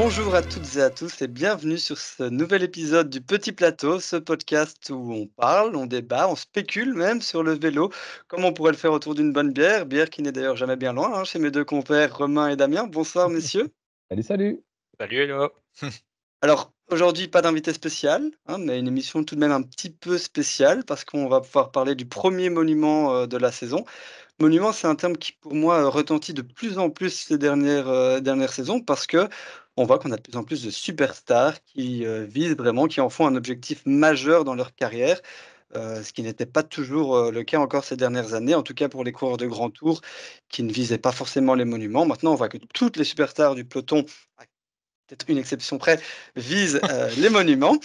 Bonjour à toutes et à tous et bienvenue sur ce nouvel épisode du Petit Plateau, ce podcast où on parle, on débat, on spécule même sur le vélo, comme on pourrait le faire autour d'une bonne bière, bière qui n'est d'ailleurs jamais bien loin, chez mes deux compères Romain et Damien. Bonsoir messieurs. Salut, salut. Salut, hello. Alors aujourd'hui pas d'invité spécial, mais une émission tout de même un petit peu spéciale parce qu'on va pouvoir parler du premier monument de la saison. Monument, c'est un terme qui, pour moi, retentit de plus en plus ces dernières saisons parce que on voit qu'on a de plus en plus de superstars qui, visent vraiment, qui en font un objectif majeur dans leur carrière, ce qui n'était pas toujours, le cas encore ces dernières années, en tout cas pour les coureurs de grand tour qui ne visaient pas forcément les monuments. Maintenant, on voit que toutes les superstars du peloton, à peut-être une exception près, visent, les monuments.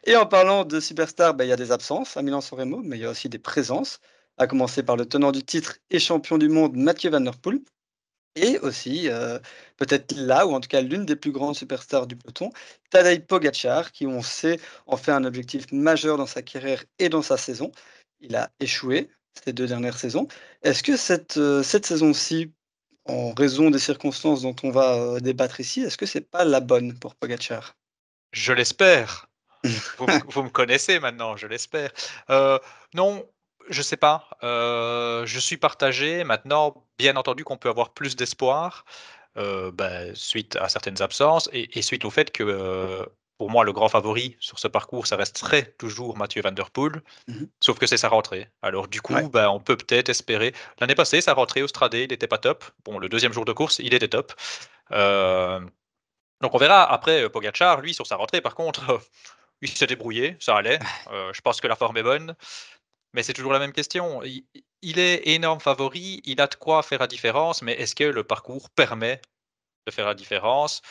Et en parlant de superstars, il y a des absences à Milan-San Remo, mais il y a aussi des présences, à commencer par le tenant du titre et champion du monde Mathieu Van Der Poel et aussi, peut-être là ou en tout cas l'une des plus grandes superstars du peloton, Tadej Pogačar qui on sait en fait un objectif majeur dans sa carrière et dans sa saison. Il a échoué ces 2 dernières saisons. Est-ce que cette saison-ci, en raison des circonstances dont on va, débattre ici, est-ce que c'est pas la bonne pour Pogačar? Je l'espère. Vous me connaissez maintenant, je l'espère. Non, je sais pas, je suis partagé. Maintenant, bien entendu qu'on peut avoir plus d'espoir, suite à certaines absences et suite au fait que, pour moi, le grand favori sur ce parcours, ça resterait toujours Mathieu van der Poel, Mmh. sauf que c'est sa rentrée. Alors du Ouais. coup, on peut peut-être espérer l'année passée, sa rentrée au Stradé, il était pas top. Bon, le deuxième jour de course, il était top. Hem Donc on verra. Après, Pogacar, lui, sur sa rentrée, par contre, il s'est débrouillé, ça allait. Je pense que la forme est bonne, mais c'est toujours la même question. Il est énorme favori, il a de quoi faire la différence, mais est-ce que le parcours permet de faire la différence?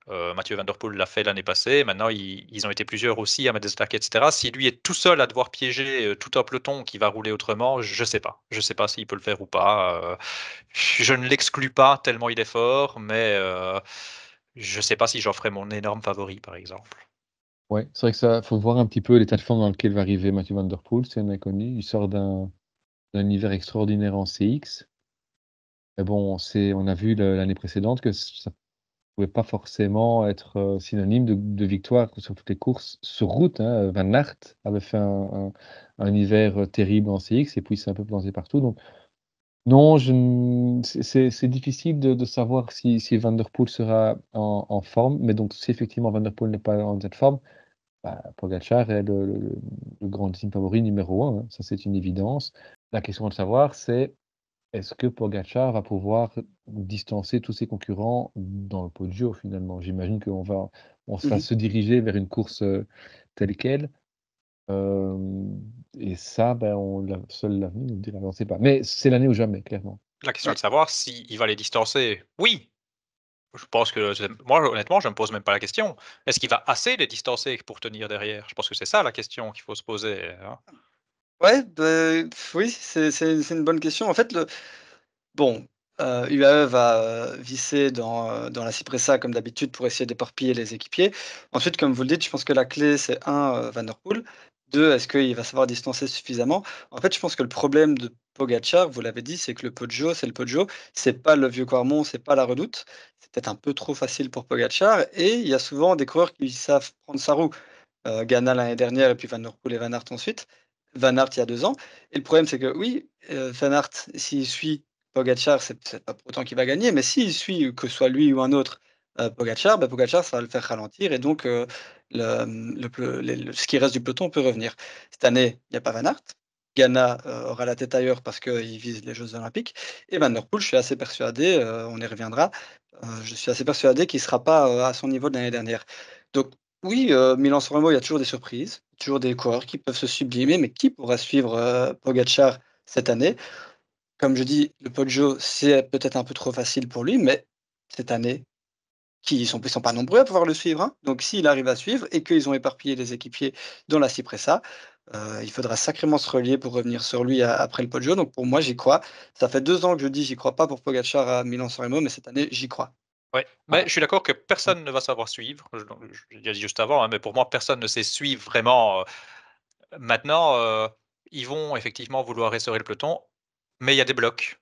Mathieu Van Der Poel l'a fait l'année passée, maintenant ils ont été plusieurs aussi à mettre des attaques et cetera. Si lui est tout seul à devoir piéger, tout un peloton qui va rouler autrement, je sais pas. Je sais pas s'il peut le faire ou pas, je ne l'exclus pas tellement il est fort, mais je sais pas si j'en ferais mon énorme favori, par exemple. Ouais, c'est vrai que ça faut voir un petit peu l'état de forme dans lequel va arriver Mathieu Van Der Poel, c'est un inconnu. Il sort d'un hiver extraordinaire en CX. Mais bon, on a vu l'année précédente que ça pouvait pas forcément être, synonyme de victoire sur toutes les courses sur route, hein. Van Aert avait fait un hiver, terrible en CX et puis il s'est un peu planté partout donc non, je n c'est difficile de savoir si Van Der Poel sera en forme, mais donc si effectivement Van Der Poel n'est pas en cette forme. Pogačar est le grandissime favori numéro 1, hein, ça c'est une évidence. La question de savoir, c'est est-ce que Pogačar va pouvoir distancer tous ses concurrents dans le Poggio finalement? J'imagine on va Mmh. se diriger vers une course, telle quelle, et ça, seul l'avenir nous le dira, on ne sait pas. Mais c'est l'année ou jamais, clairement. La question est Ouais. de savoir s'il va les distancer. Oui, je pense que moi, honnêtement, je me pose même pas la question. Est-ce qu'il va assez les distancer pour tenir derrière? Je pense que c'est ça la question qu'il faut se poser, hein. Ouais, oui, c'est une bonne question. En fait, bon, UAE va, visser dans la Cipressa comme d'habitude pour essayer d'éparpiller les équipiers. Ensuite, comme vous le dites, je pense que la clé c'est un, Van Der Poel, 2, est-ce qu'il va savoir distancer suffisamment? En fait, je pense que le problème de Pogačar, vous l'avez dit, c'est que le Poggio, c'est le Poggio, c'est pas le Vieux-Quarmont, c'est pas la Redoute. C'est peut-être un peu trop facile pour Pogačar et il y a souvent des coureurs qui savent prendre sa roue. Ganna l'année dernière et puis Van Der Poel et Van Aert ensuite. Van Aert il y a 2 ans et le problème c'est que oui, Van Aert s'il suit Pogačar, c'est pas pour autant qu'il va gagner, mais s'il suit, que ce soit lui ou un autre, Pogačar, Pogačar ça va le faire ralentir et donc ce qui reste du peloton peut revenir. Cette année, il y a pas Van Aert. Ganna, aura la tête ailleurs parce qu'il vise les jeux olympiques et Van Der Poel, je suis assez persuadé, on y reviendra, je suis assez persuadé qu'il sera pas, à son niveau de l'année dernière. Donc oui, Milan-San Remo, il y a toujours des surprises, toujours des coureurs qui peuvent se sublimer, mais qui pourra suivre, Pogačar cette année? Comme je dis, le Poggio, c'est peut-être un peu trop facile pour lui, mais cette année, ils sont pas nombreux à pouvoir le suivre, hein. Donc s'il arrive à suivre et qu'ils ont éparpillé les équipiers dans la Cipressa, il faudra sacrément se relier pour revenir sur lui après le Poggio. Donc pour moi, j'y crois. Ça fait 2 ans que je dis: «J'y crois pas pour Pogačar à Milan-San Remo», mais cette année, j'y crois. Ouais, mais Voilà. je suis d'accord que personne ne va savoir suivre. Je l'ai dit juste avant, hein, mais pour moi, personne ne sait suivre vraiment. Maintenant, ils vont effectivement vouloir essorer le peloton, mais il y a des blocs.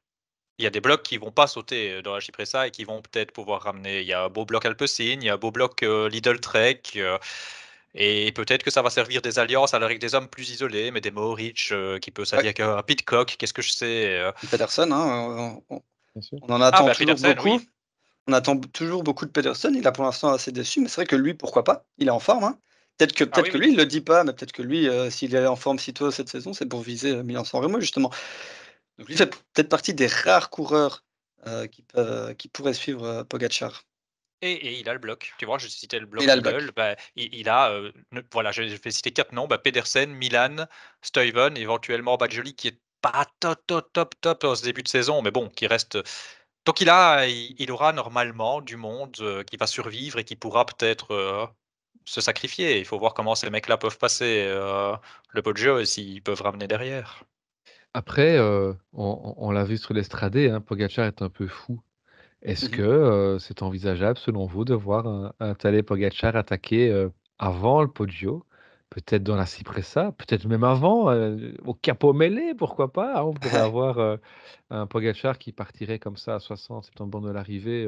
il y a des blocs qui vont pas sauter dans la Cipressa et qui vont peut-être pouvoir ramener. Il y a un beau bloc Alpecin, il y a un beau bloc Lidl Trek. Et peut-être que ça va servir des alliances alors avec des hommes plus isolés, mais des Mohoric qui peut s'allier avec un Pidcock, qu'est-ce que je sais. Pedersen, hein, Bien sûr. on en attend bah, toujours Pedersen, beaucoup. oui. On attend toujours beaucoup de Pedersen. Il a pour l'instant assez déçu, mais c'est vrai que lui, pourquoi pas? Il est en forme. Hein. Peut-être que, Ah oui, oui. lui, il le dit pas, mais peut-être que lui, s'il est en forme si tôt cette saison, c'est pour viser Milan-San Remo, justement. Donc lui fait peut-être partie des rares coureurs qui pourraient suivre Pogacar. Et il a le bloc. Tu vois, je citais le bloc Il a le Lidl. bloc. Bah, il a, voilà, je vais citer 4 noms. Bah, Pedersen, Milan, Stuyven, éventuellement Badjoli, qui est pas top en ce début de saison, mais bon, qui reste. Donc il aura normalement du monde qui va survivre et qui pourra peut-être se sacrifier. Il faut voir comment ces mecs-là peuvent passer le Poggio et s'ils peuvent ramener derrière. Après, on l'a vu sur l'Estradé, hein, Pogacar est un peu fou. Est-ce Mmh. que, c'est envisageable selon vous de voir un Tadej Pogacar attaquer, avant le Poggio? Peut-être dans la Cipressa, peut-être même avant, au Capomele, pourquoi pas? Hein? On pourrait avoir, un Pogacar qui partirait comme ça à 60-70 bornes de l'arrivée,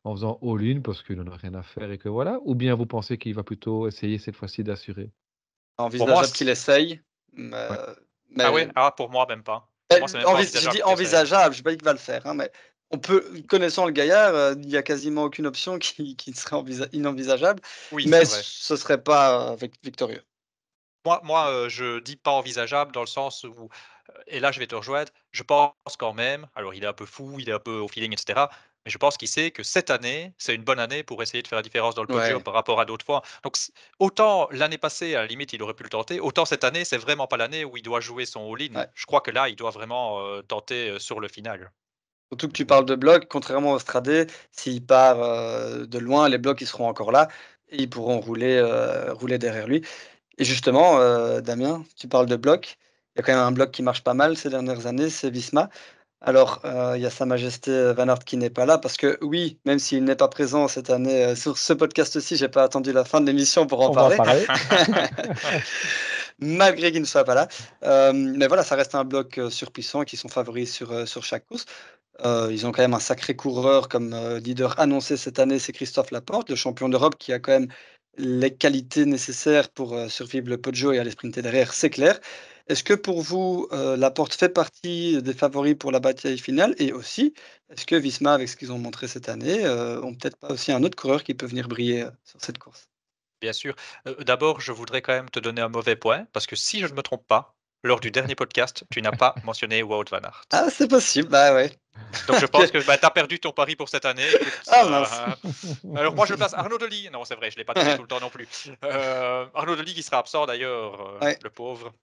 en faisant all-in parce qu'il en a rien à faire et que voilà? Ou bien vous pensez qu'il va plutôt essayer cette fois-ci d'assurer? Pour moi, Envisageable qu'il essaye, mais Ouais. ah mais ouais, pour moi même pas. Pour moi, c'est même pas J'ai envisageable dit qu'il essaye. envisageable, je dis pas qu'il va le faire, hein, mais on peut connaissant le gaillard, il y a quasiment aucune option qui serait inenvisageable, Oui, mais c'est vrai. ce serait pas, victorieux. Moi, je dis pas envisageable dans le sens où, et là je vais te rejoindre, je pense quand même, alors il est un peu fou, il est un peu au feeling et cetera, mais je pense qu'il sait que cette année, c'est une bonne année pour essayer de faire la différence dans le Poggio Ouais, par rapport à d'autres fois. Donc autant l'année passée, à la limite, il aurait pu le tenter, autant cette année, c'est vraiment pas l'année où il doit jouer son all-in. ouais. Je crois que là, il doit vraiment, tenter, sur le final. Surtout que tu parles de blocs, contrairement au Stradé, s'il part, de loin, les blocs, ils seront encore là et ils pourront rouler derrière lui et justement, Damien, tu parles de blocs, il y a quand même un bloc qui marche pas mal ces dernières années, c'est Visma. Alors, il y a Sa Majesté, Van Aert qui n'est pas là parce que oui, même s'il n'est pas présent cette année, sur ce podcast-ci, j'ai pas attendu la fin de l'émission pour en On va en parler. parler. Malgré qu'il ne soit pas là. Mais voilà, ça reste un bloc, surpuissant qui sont favoris sur chaque course. Ils ont quand même un sacré coureur comme, leader annoncé cette année, c'est Christophe Laporte, le champion d'Europe qui a quand même les qualités nécessaires pour, survivre le Poggio et aller sprinter derrière, c'est clair. Est-ce que pour vous, Laporte fait partie des favoris pour la bataille finale? Et aussi, est-ce que Visma, avec ce qu'ils ont montré cette année, ont peut-être pas aussi un autre coureur qui peut venir briller, sur cette course? Bien sûr. D'abord, je voudrais quand même te donner un mauvais point, parce que si je ne me trompe pas, lors du dernier podcast, tu n'as pas mentionné Wout van Aert. Ah, c'est possible, bah, ouais. Donc je pense OK. que, bah, tu as perdu ton pari pour cette année. Écoute, Ah mince! alors moi je place Arnaud Delis. Non, c'est vrai, je ne l'ai pas donné tout le temps non plus. Arnaud Delis qui sera absent d'ailleurs, Ouais, le pauvre.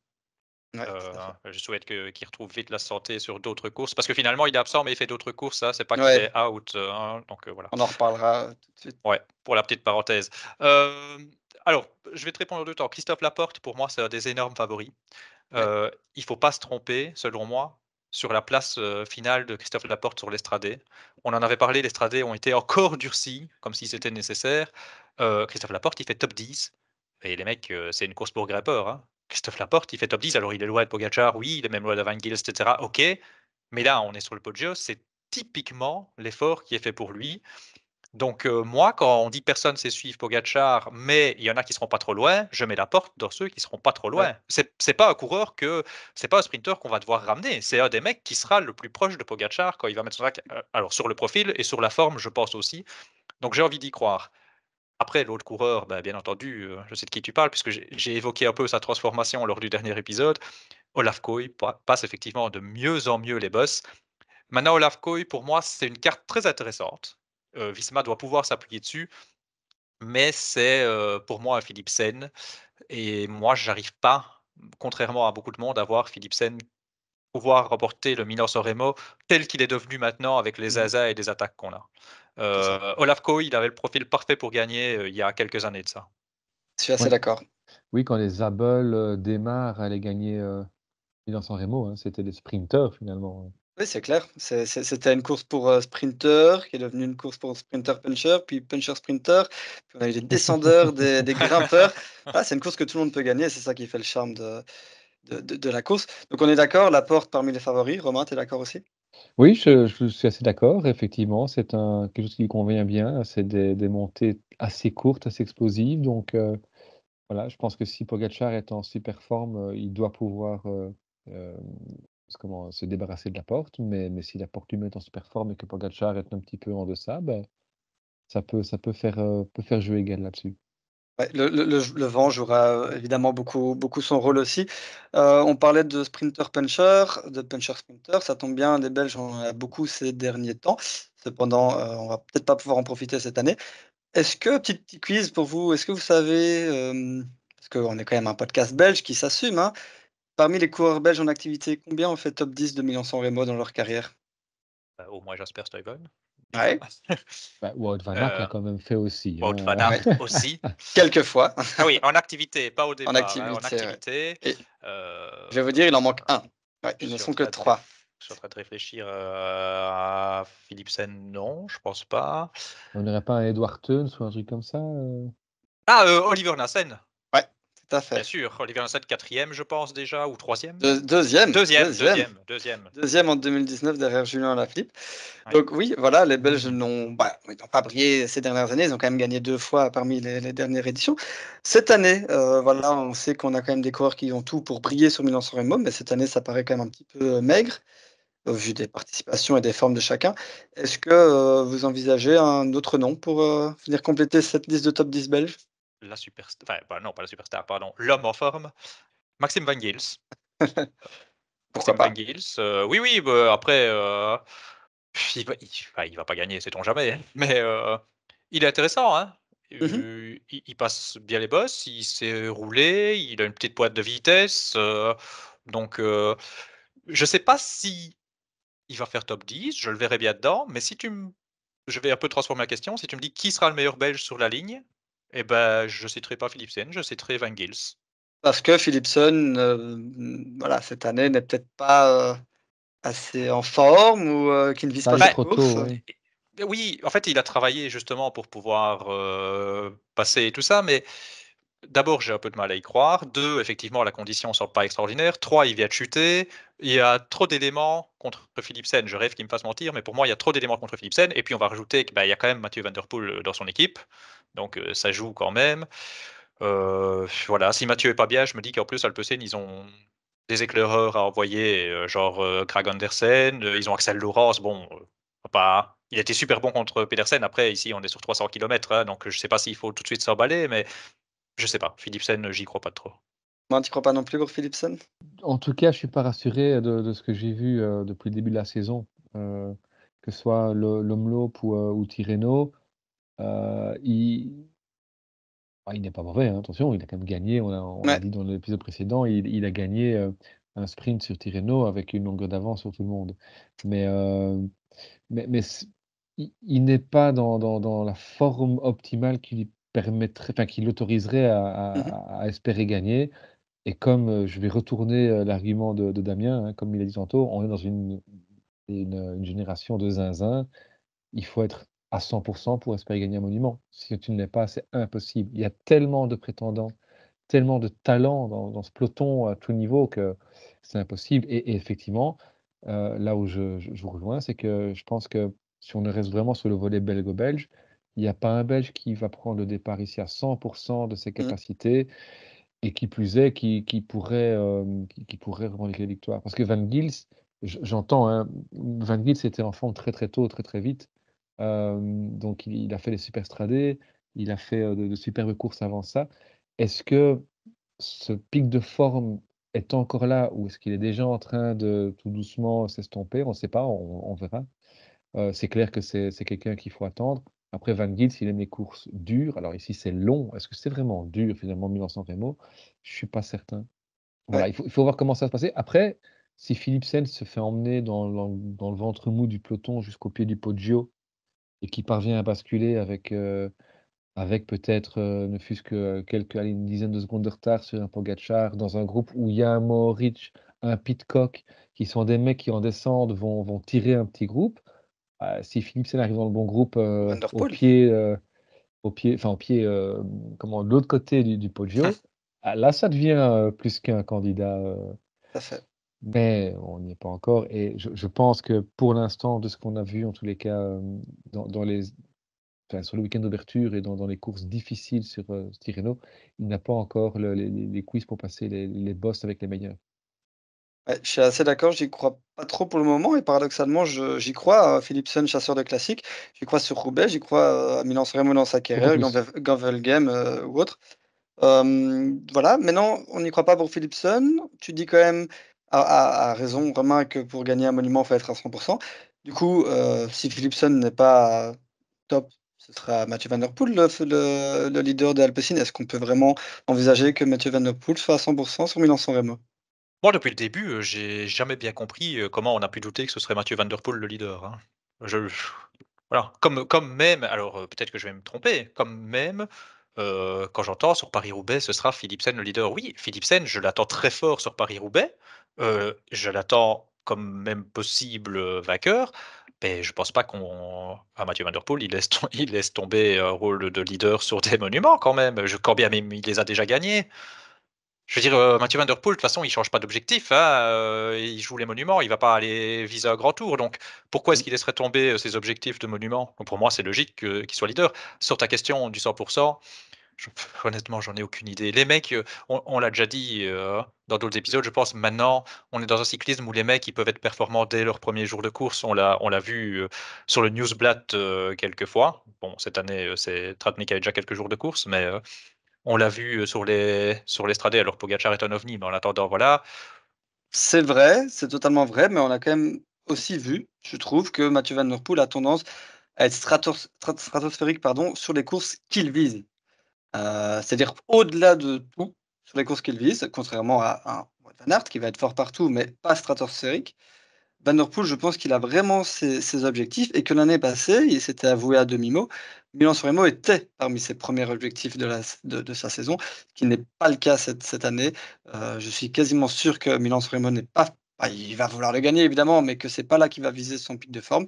ouais, tout à fait. Je souhaite qu'il retrouve vite la santé sur d'autres courses, parce que finalement il est absent, mais il fait d'autres courses, ça, c'est pas qu'il Ouais, est out, hein, donc voilà. on en reparlera, tout de suite. Ouais, pour la petite parenthèse. Hem, alors, je vais te répondre en 2 temps. Christophe Laporte, pour moi, c'est un des énormes favoris. Ouais. Il faut pas se tromper, selon moi, sur la place, finale de Christophe Laporte sur l'Estradé. On en avait parlé, l'Estradé ont été encore durcis, comme si c'était nécessaire. Christophe Laporte, il fait top 10 et les mecs, c'est une course pour grimpeurs, hein. Christophe Laporte, il fait top 10, alors il est loin de Pogacar, oui, il est même loin de Van Gils et cetera, OK, mais là, on est sur le Poggio, c'est typiquement l'effort qui est fait pour lui. Donc, moi, quand on dit: «Personne sait suivre Pogacar, mais il y en a qui seront pas trop loin», je mets Laporte dans ceux qui seront pas trop Ouais. loin. C'est pas un coureur c'est pas un sprinter qu'on va devoir ramener. C'est un des mecs qui sera le plus proche de Pogacar quand il va mettre son sac, alors sur le profil et sur la forme, je pense aussi. Donc j'ai envie d'y croire. Après l'autre coureur, bah, bien entendu, je sais de qui tu parles puisque j'ai évoqué un peu sa transformation lors du dernier épisode. Olaf Koy passe effectivement de mieux en mieux les bosses. Maintenant Olaf Koy, pour moi, c'est une carte très intéressante. Visma doit pouvoir s'appuyer dessus, mais c'est, pour moi un Philipsen et moi j'arrive pas, contrairement à beaucoup de monde, à voir Philipsen pouvoir remporter le Milan-San Remo tel qu'il est devenu maintenant avec les Mmh. zazas et les attaques qu'on a. C'est ça. Olaf Koy, il avait le profil parfait pour gagner, il y a quelques années de ça. Je suis assez Ouais. d'accord. Oui, quand les Abel, démarrent à aller gagner, Milan-San Remo, hein, c'était des sprinters finalement, hein. Oui, c'est clair. C'était une course pour, sprinter, qui est devenue une course pour sprinter-puncher, puis puncher-sprinter, puis on a eu des descendeurs, des grimpeurs. Ah, c'est une course que tout le monde peut gagner, c'est ça qui fait le charme de la course. Donc on est d'accord, Laporte parmi les favoris. Romain, tu es d'accord aussi? Oui, je suis assez d'accord. Effectivement, c'est quelque chose qui lui convient bien. C'est des montées assez courtes, assez explosives. Donc, voilà, je pense que si Pogacar est en super forme, il doit pouvoir euh, se débarrasser de la porte. Mais si la porte lui met en super forme et que Pogacar est un petit peu en deçà, ben, ça peut faire jeu égal là-dessus. Ouais, le vent jouera, évidemment beaucoup son rôle aussi. On parlait de sprinter-puncher, de puncher-sprinter, ça tombe bien, des Belges, on en a beaucoup ces derniers temps. Cependant, on va peut-être pas pouvoir en profiter cette année. Est-ce que petit quiz pour vous, est-ce que vous savez, parce qu'on est quand même un podcast belge qui s'assume, hein, parmi les coureurs belges en activité, combien ont fait top 10 de Milan-San Remo dans leur carrière? Au moins Jasper Stuyven, déjà. Ouais, Bah, Wout van Aert l'a Euh, quand même fait aussi, Wout van hein. Aert ouais, aussi. quelquefois Ah oui, en activité, pas au en départ, hein, en activité, ouais, activité. et je vais vous dire, il en Euh, manque un. Ouais, je ils ne suis en sont que train de 3. je suis en train de réfléchir à Philipsen, non, je pense pas. On n'aurait pas un Edward Theuns ou un truc comme ça? Ah, Oliver Nassen, Ouais, tout à bien fait. sûr. Oliver Nassen, quatrième, je pense déjà, ou troisième. Deuxième, Deuxième, deuxième, deuxième, deuxième. deuxième en 2019 derrière Julien Alaphilippe. Ouais. Donc oui, voilà, les Belges Mmh. ils n'ont pas brillé ces dernières années, ils ont quand même gagné 2 fois parmi les dernières éditions. Cette année, voilà, on sait qu'on a quand même des coureurs qui ont tout pour briller sur Milan-San Remo, mais cette année, ça paraît quand même un petit peu, maigre, au vu des participations et des formes de chacun. Est-ce que, vous envisagez un autre nom pour, venir compléter cette liste de top 10 belges? La superstar, enfin, bah, non, pas la superstar, pardon, l'homme en forme, Maxime Van Gils. Pourquoi Maxime Van pas? Gils, oui, oui, bah, après, il va pas gagner, sait-on jamais, mais il est intéressant, hein. Mmh. Il passe bien les bosses, il sait rouler, il a une petite pointe de vitesse, donc je sais pas si il va faire top 10, je le verrai bien dedans, mais si tu me je vais un peu transformer la question, si tu me dis: «Qui sera le meilleur Belge sur la ligne?» et ben, je citerai pas Philipsen, je citerai Van Gils. Parce que Philipsen, voilà, cette année n'est peut-être pas, assez en forme ou, qui ne vise Bah, pas il est Bah, cette trop tôt, course? oui. oui, en fait, il a travaillé justement pour pouvoir, passer et tout ça, mais d'abord, j'ai un peu de mal à y croire. 2, effectivement, la condition ne semble pas extraordinaire. 3, il vient de chuter. Il y a trop d'éléments contre Philipsen. Je rêve qu'il me fasse mentir, mais pour moi, il y a trop d'éléments contre Philipsen. Et puis, on va rajouter qu'il bah, il y a quand même Mathieu Van Der Poel dans son équipe. Donc, ça joue quand même. Voilà, si Mathieu est pas bien, je me dis qu'en plus, Alpecin, ils ont des éclaireurs à envoyer, genre Krag Andersen. Ils ont Axel Laurence. Bon, pas... il était super bon contre Pedersen. Après, ici, on est sur 300 km, hein, donc je sais pas s'il faut tout de suite s'emballer, mais je sais pas. Philipsen, j'y crois pas trop. Non, tu crois pas non plus pour Philipsen? En tout cas, je suis pas rassuré de ce que j'ai vu, depuis le début de la saison, que ce soit l'Omloop ou Tirreno. Il n'est pas mauvais, hein, attention, il a quand même gagné, on l'a Ouais. dit dans l'épisode précédent, il a gagné, un sprint sur Tirreno avec une longueur d'avance sur tout le monde. Mais, il n'est pas dans la forme optimale qui lui permettrait, enfin, qui l'autoriserait Mmh. à espérer gagner. Et comme, je vais retourner, l'argument de Damien, hein, comme il a dit tantôt, on est dans une génération de zinzins. Il faut être à 100 pour espérer gagner un monument. Si tu ne l'es pas, c'est impossible. Il y a tellement de prétendants, tellement de talents dans ce peloton à tout niveau que c'est impossible. Et effectivement, là où je vous rejoins, c'est que je pense que si on reste vraiment sur le volet belgo-belge, il n'y a pas un Belge qui va prendre le départ ici à 100 de ses Mmh. capacités et qui plus est, qui pourrait revendiquer la victoire. Parce que Van Gils, j'entends, hein, Van Gils était en forme très, très tôt, très, très vite. Donc il a fait les super stradés, il a fait, de superbes courses avant ça. Est-ce que ce pic de forme est encore là ou est-ce qu'il est déjà en train de tout doucement s'estomper? On ne sait pas, on verra. C'est clair que c'est quelqu'un qu'il faut attendre. Après Van Gils, il aime les courses dures. Alors ici, c'est long. Est-ce que c'est vraiment dur finalement Milan-San Remo? Je suis pas certain. Ouais. Voilà, il faut voir comment ça va se passer. Après, si Philipsen se fait emmener dans le ventre mou du peloton jusqu'au pied du Poggio et qui parvient à basculer avec peut-être, ne fût-ce que quelques allez, une dizaine de secondes de retard sur un Pogačar, dans un groupe où il y a un Mohoric, un Pidcock, qui sont des mecs qui en descente vont tirer un petit groupe. Si Philipsen arrive dans le bon groupe, Van der au Poel. pied, enfin au pied, comment? De l'autre côté du Poggio, là ça devient, plus qu'un candidat, Tout à fait. Mais on n'y est pas encore. Et je pense que pour l'instant, de ce qu'on a vu, en tous les cas, dans sur le week-end d'ouverture et dans les courses difficiles sur Tirreno, il n'a pas encore les quiz pour passer les boss avec les meilleurs. Ouais, je suis assez d'accord, j'y crois pas trop pour le moment et paradoxalement, j'y crois à Philipsen, chasseur de classiques. J'y crois sur Roubaix, j'y crois à Milan-San Remo dans sa Beaucoup carrière, plus. Game ou autre. Voilà, maintenant, on n'y croit pas pour Philipsen. Tu dis quand même, à raison, Romain, que pour gagner un monument, il faut être à 100%. Du coup, si Philipsen n'est pas top, ce sera Mathieu Van Der Poel, le leader de Alpecin. Est-ce qu'on peut vraiment envisager que Mathieu Van Der Poel soit à 100% sur Milan-San Remo? Moi, depuis le début, j'ai jamais bien compris, comment on a pu douter que ce serait Mathieu Van Der Poel le leader, hein. Je Voilà, comme même alors, peut-être que je vais me tromper, comme même, quand j'entends sur Paris-Roubaix, ce sera Philipsen le leader. Oui, Philipsen, je l'attends très fort sur Paris-Roubaix, je l'attends comme même possible, vainqueur, mais je pense pas qu'on à Mathieu Van Der Poel, il laisse tomber un rôle de leader sur des monuments quand même, quand bien même il les a déjà gagnés. Je veux dire, Mathieu Van Der Poel, de toute façon, il change pas d'objectif, hein, il joue les monuments, il va pas aller viser un grand tour, donc pourquoi est-ce Mmh. qu'il laisserait tomber, ses objectifs de monuments? Donc pour moi, c'est logique qu'il soit leader. Sur ta question du 100, je honnêtement, j'en ai aucune idée. Les mecs, on l'a déjà dit, dans d'autres épisodes, je pense maintenant, on est dans un cyclisme où les mecs, ils peuvent être performants dès leur premier jour de course. On l'a vu, sur le Newsblatt, quelques fois. Bon, cette année, c'est Tratnik avait déjà quelques jours de course, mais on l'a vu, sur les stradés, alors Pogačar est un ovni, mais en attendant, voilà. C'est vrai, c'est totalement vrai, mais on a quand même aussi vu, je trouve, que Mathieu Van Der Poel a tendance à être stratosphérique, pardon, sur les courses qu'il vise. C'est-à-dire au-delà de tout sur les courses qu'il vise, contrairement à un Wout van Aert qui va être fort partout, mais pas stratosphérique. Van Der Poel, je pense qu'il a vraiment ses objectifs et que l'année passée, il s'était avoué à demi-mot, Milan-San Remo était parmi ses premiers objectifs de sa saison, ce qui n'est pas le cas cette année. Je suis quasiment sûr que Milan-San Remo n'est pas il va vouloir le gagner évidemment, mais que c'est pas là qu'il va viser son pic de forme.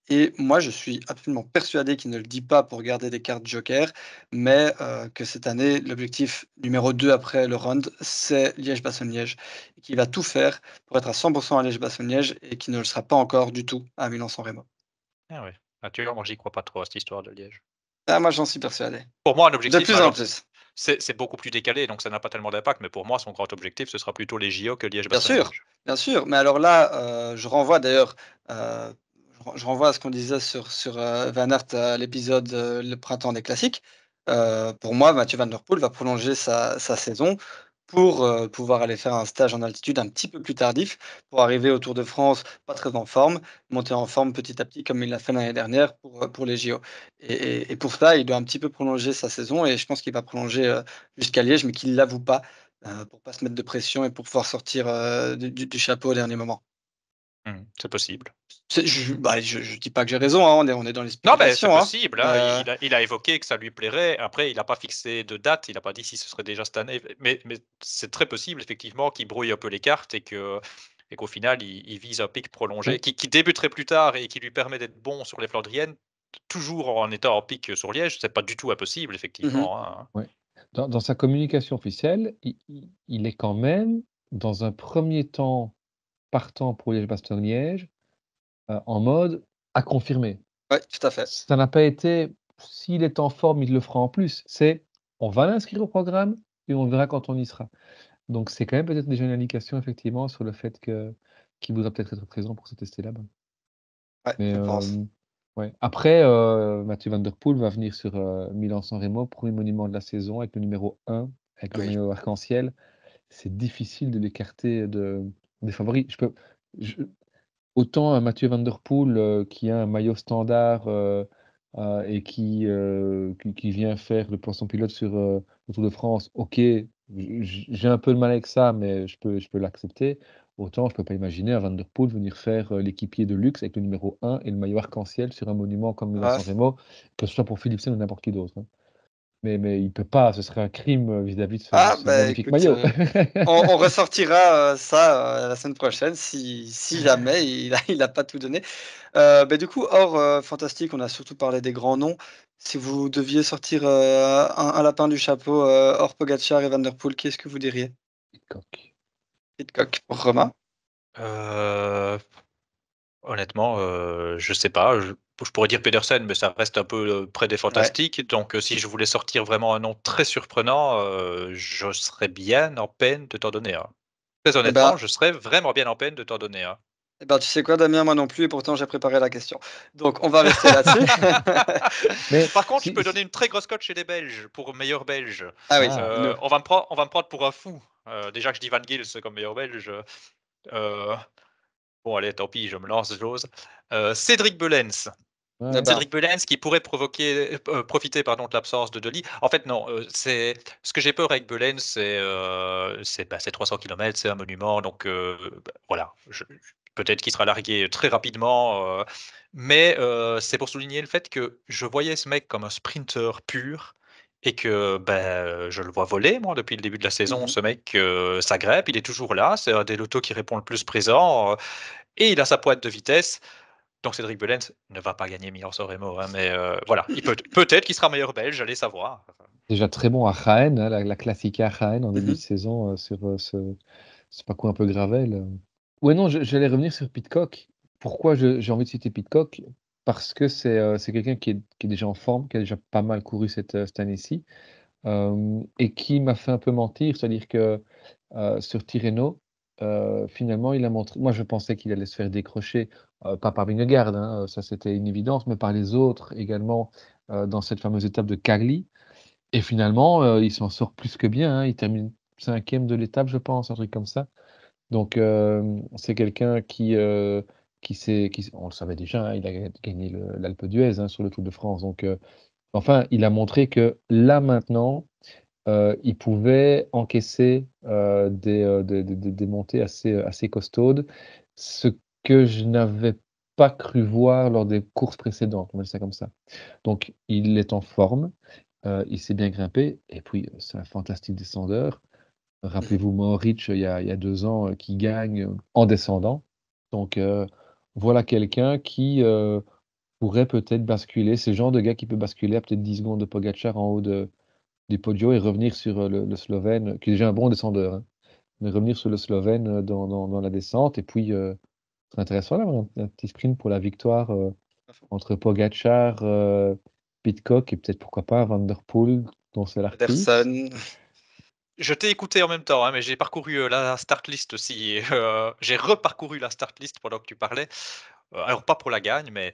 Et moi, je suis absolument persuadé qu'il ne le dit pas pour garder des cartes joker, mais que cette année, l'objectif numéro 2 après le round, c'est Liège-Bastogne-Liège et qu'il va tout faire pour être à 100 à Liège-Bastogne-Liège et qu'il ne le sera pas encore du tout à Milan-San Remo. Ah ouais. Ah, tu vois, moi, j'y crois pas trop à cette histoire de Liège. Ah, moi, j'en suis persuadé. Pour moi, un De objectif, plus en alors plus. c'est beaucoup plus décalé, donc ça n'a pas tellement d'impact, mais pour moi, son grand objectif, ce sera plutôt les JO que Bien Liège-Bastogne-Liège. sûr, mais alors là, je renvoie d'ailleurs, je renvoie à ce qu'on disait sur Van Aert à l'épisode, le printemps des classiques. Pour moi, Mathieu Van Der Poel va prolonger sa saison pour, pouvoir aller faire un stage en altitude un petit peu plus tardif, pour arriver au Tour de France pas très en forme, monter en forme petit à petit comme il l'a fait l'année dernière pour les JO et pour ça, il doit un petit peu prolonger sa saison et je pense qu'il va prolonger, jusqu'à Liège, mais qu'il ne l'avoue pas. Pour pas se mettre de pression et pour pouvoir sortir, du chapeau au dernier moment. C'est possible. Je dis pas que j'ai raison, hein, on est dans les Non, mais c'est spéculations, hein. possible, hein, il a évoqué que ça lui plairait. Après, il a pas fixé de date, il a pas dit si ce serait déjà cette année, mais c'est très possible effectivement qu'il brouille un peu les cartes et qu'au final, il vise un pic prolongé Ouais. qui débuterait plus tard et qui lui permet d'être bon sur les Flandriennes, toujours en étant en pic sur Liège. C'est pas du tout impossible Mmh. effectivement, hein. Ouais. Dans sa communication officielle, il est quand même, dans un premier temps, partant pour Liège-Bastogne-Liège, en mode à confirmer. Ouais, tout à fait. Ça n'a pas été s'il est en forme, il le fera en plus. C'est on va l'inscrire au programme et on verra quand on y sera. Donc c'est quand même peut-être déjà une indication effectivement sur le fait qu'il voudra peut-être être présent pour se tester là-bas. Ouais, Mais je pense. ouais. Après, Mathieu Van Der Poel va venir sur, Milan-San Remo, premier monument de la saison avec le numéro 1, avec le Oui. maillot arc-en-ciel. C'est difficile de l'écarter des favoris. Je autant un Mathieu Van Der Poel, qui a un maillot standard, et qui vient faire le poisson pilote sur, le Tour de France, OK, j'ai un peu de mal avec ça, mais je peux l'accepter. Autant je peux pas imaginer un Van Der Poel venir faire, l'équipier de luxe avec le numéro 1 et le maillot arc-en-ciel sur un monument comme Ouais. Milan-San Remo, que ce soit pour Philipsen ou n'importe qui d'autre, hein. Mais il peut pas, ce serait un crime, vis-à-vis de Ah, ce bah, magnifique écoute, maillot. on ressortira, ça, la semaine prochaine si jamais il a pas tout donné. Du coup, hors, fantastique, on a surtout parlé des grands noms. Si vous deviez sortir, un lapin du chapeau, hors Pogacar et Van Der Poel, qu'est-ce que vous diriez? Coq. Pidcock pour Romain? Honnêtement, je sais pas. Je pourrais dire Pedersen, mais ça reste un peu près des Ouais. fantastiques. Donc, si je voulais sortir vraiment un nom très surprenant, je serais bien en peine de t'en donner un. Très Eh ben, honnêtement, je serais vraiment bien en peine de t'en donner un. tu sais quoi, Damien, moi non plus, et pourtant j'ai préparé la question. Donc, on va rester là-dessus. Mais Par contre, je peux si, donner une très grosse cote chez les Belges pour meilleur belge. Ah oui, ah, nous. On va me prendre pour un fou. Déjà que je dis Van Gils comme meilleur belge. Euh, bon, allez, tant pis, je me lance, j'ose. Cédric Belens. Eh ouais, ben, Cédric Belens qui pourrait profiter pardon, de l'absence de Dely. En fait, non. C'est ce que j'ai peur avec Belens, c'est 300 km, c'est un monument, donc voilà. Peut-être qu'il sera largué très rapidement, mais c'est pour souligner le fait que je voyais ce mec comme un sprinter pur et que je le vois voler, moi, depuis le début de la saison. mhm. Ce mec, ça grimpe, il est toujours là. C'est un des lotos qui répond le plus présent et il a sa pointe de vitesse. Donc Cédric Belens ne va pas gagner Milan-San Remo, hein, mais voilà, peut-être qu'il sera meilleur belge, allez savoir. déjà très bon à Jaén, hein, la classique à Jaén en début de Mhm. saison sur ce parcours un peu gravel. Ouais, non, j'allais revenir sur Pidcock. Pourquoi j'ai envie de citer Pidcock? Parce que c'est quelqu'un qui est déjà en forme, qui a déjà pas mal couru cette année-ci, et qui m'a fait un peu mentir. C'est-à-dire que sur Tirreno, finalement, il a montré. Moi, je pensais qu'il allait se faire décrocher, pas par Vingegaard, hein, ça c'était une évidence, mais par les autres également dans cette fameuse étape de Cagli. Et finalement, il s'en sort plus que bien, hein. Il termine 5e de l'étape, je pense, un truc comme ça. Donc, c'est quelqu'un on le savait déjà, hein, il a gagné l'Alpe d'Huez, hein, sur le Tour de France. Donc, enfin, il a montré que là, maintenant, il pouvait encaisser des montées assez costaudes, ce que je n'avais pas cru voir lors des courses précédentes, on va dire ça comme ça. Donc, il est en forme, il s'est bien grimpé, et puis c'est un fantastique descendeur. Mhm. Rappelez-vous Mohoric, il y a 2 ans, qui gagne en descendant. Donc, voilà quelqu'un qui pourrait peut-être basculer. C'est le genre de gars qui peut basculer à peut-être 10 secondes de Pogacar en haut du Podio et revenir sur le Slovène, qui est déjà un bon descendeur, hein, mais revenir sur le Slovène dans la descente. Et puis, c'est intéressant d'avoir un petit sprint pour la victoire entre Pogacar, Pidcock et peut-être pourquoi pas Van Der Poel, dont c'est l'artiste. Pedersen. Je t'ai écouté en même temps, hein, mais j'ai parcouru la start list aussi. J'ai reparcouru la start list pendant que tu parlais. Alors pas pour la gagne, mais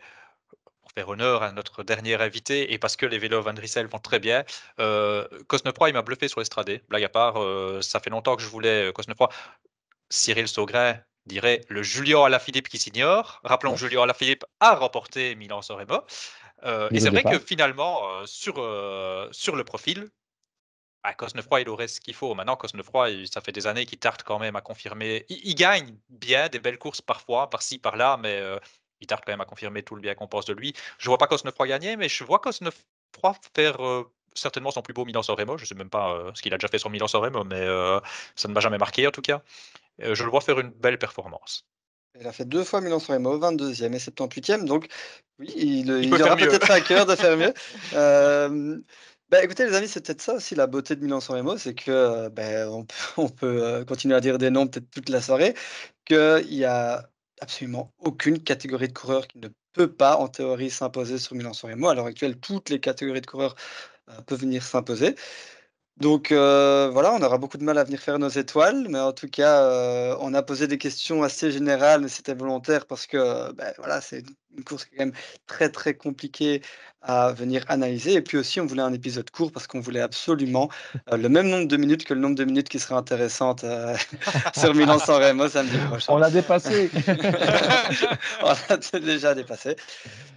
pour faire honneur à notre dernier invité et parce que les vélos Van Drissel vont très bien. Cosnefroy, il m'a bluffé sur l'estradé. Blague à part, ça fait longtemps que je voulais Cosnefroy. Cyril Saugrin dirait le Julien Alaphilippe qui s'ignore. Rappelons que Ouais. Julien Alaphilippe a remporté Milan-San Remo. Et Fini au c'est vrai que départ. finalement, sur le profil, Cosnefroy, il aurait ce qu'il faut. Maintenant, Cosnefroy, ça fait des années qu'il tarde quand même à confirmer. Il gagne bien des belles courses parfois, par-ci, par-là, mais il tarde quand même à confirmer tout le bien qu'on pense de lui. Je vois pas Cosnefroy gagner, mais je vois Cosnefroy faire certainement son plus beau Milan-San Remo. Je sais même pas ce qu'il a déjà fait sur Milan-San Remo, mais ça ne m'a jamais marqué en tout cas. Je le vois faire une belle performance. Il a fait 2 fois Milan-San Remo, 22e et 78e, donc oui, Il peut il faire aura mieux. peut-être à cœur de faire mieux. Écoutez les amis, c'est peut-être ça aussi la beauté de Milan-San Remo, c'est que, on peut continuer à dire des noms peut-être toute la soirée, qu'il y a absolument aucune catégorie de coureurs qui ne peut pas, en théorie, s'imposer sur Milan-San Remo. À l'heure actuelle, toutes les catégories de coureurs, peuvent venir s'imposer. Donc voilà, on aura beaucoup de mal à venir faire nos étoiles, mais en tout cas, on a posé des questions assez générales, mais c'était volontaire parce que, voilà, c'est une course qui est quand même très, très compliquée à venir analyser et puis aussi on voulait un épisode court parce qu'on voulait absolument, le même nombre de minutes que le nombre de minutes qui seraient intéressantes, sur Milan-San Remo samedi On prochain. l'a dépassé. On l'a déjà dépassé.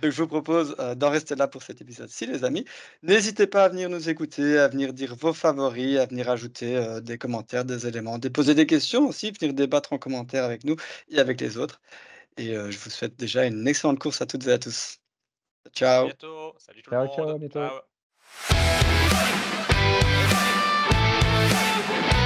Donc je vous propose, d'en rester là pour cet épisode-ci, les amis. N'hésitez pas à venir nous écouter, à venir dire vos favoris, à venir ajouter, des commentaires, des éléments, poser des questions aussi, venir débattre en commentaire avec nous et avec les autres et je vous souhaite déjà une excellente course à toutes et à tous. À Ciao. bientôt. Salut tout le Ciao, ciao, monde. à bientôt. Ciao.